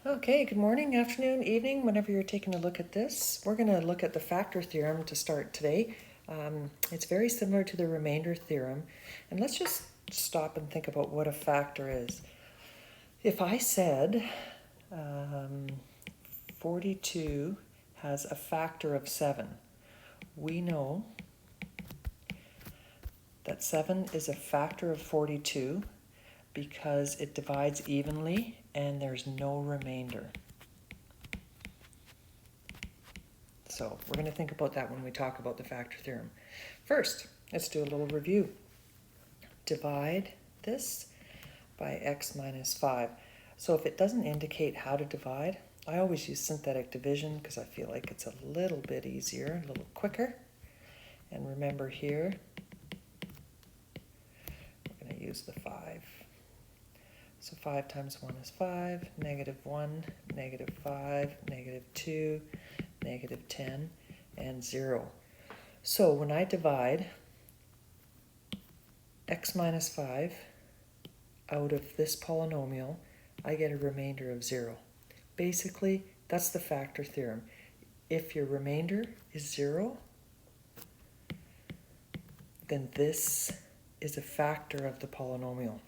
Okay, good morning, afternoon, evening, whenever you're taking a look at this. We're going to look at the factor theorem to start today. It's very similar to the remainder theorem. And let's just stop and think about what a factor is. If I said 42 has a factor of 7, we know that 7 is a factor of 42 because it divides evenly and there's no remainder. So we're going to think about that when we talk about the factor theorem. First, let's do a little review. Divide this by x minus 5. So if it doesn't indicate how to divide, I always use synthetic division because I feel like it's a little bit easier, a little quicker. And remember here, we're going to use the 5. So 5 times 1 is 5, negative 1, negative 5, negative 2, negative 10, and 0. So when I divide x minus 5 out of this polynomial, I get a remainder of 0. Basically, that's the factor theorem. If your remainder is 0, then this is a factor of the polynomial.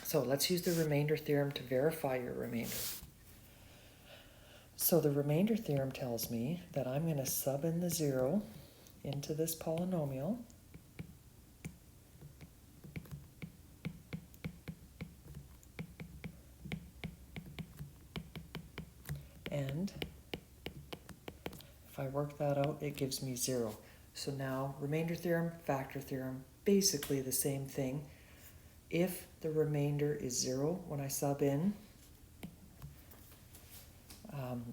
So let's use the remainder theorem to verify your remainder. So the remainder theorem tells me that I'm going to sub in the 0 into this polynomial. And if I work that out, it gives me 0. So now remainder theorem, factor theorem, basically the same thing. If the remainder is 0 when I sub in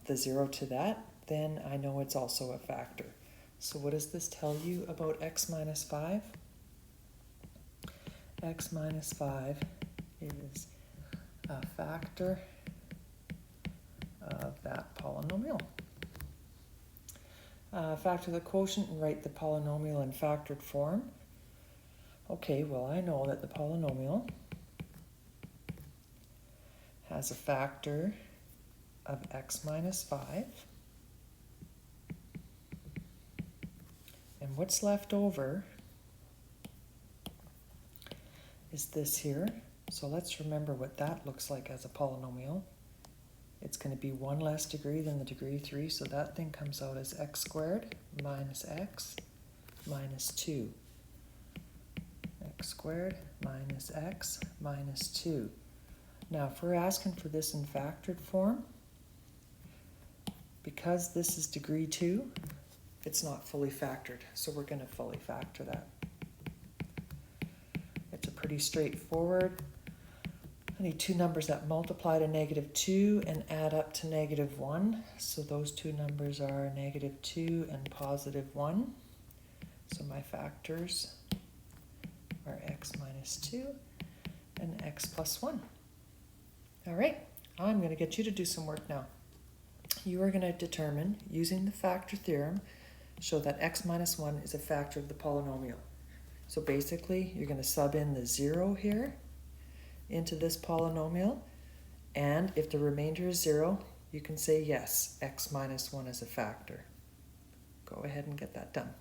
the 0 to that, then I know it's also a factor. So what does this tell you about x minus 5? X minus 5 is a factor of that polynomial. Factor the quotient and write the polynomial in factored form. Okay, well I know that the polynomial has a factor of x minus 5. And what's left over is this here. So let's remember what that looks like as a polynomial. It's going to be 1 less degree than the degree 3, so that thing comes out as x squared minus x minus 2. X squared minus x minus 2. Now if we're asking for this in factored form, because this is degree 2, it's not fully factored, so we're going to fully factor that. It's a pretty straightforward. I need two numbers that multiply to negative 2 and add up to negative 1. So those two numbers are negative 2 and positive 1. So my factors are x minus 2 and x plus 1. All right, I'm going to get you to do some work now. You are going to determine, using the factor theorem, show that x minus 1 is a factor of the polynomial. So basically, you're going to sub in the 0 here into this polynomial, and if the remainder is 0, you can say yes, x minus 1 is a factor. Go ahead and get that done.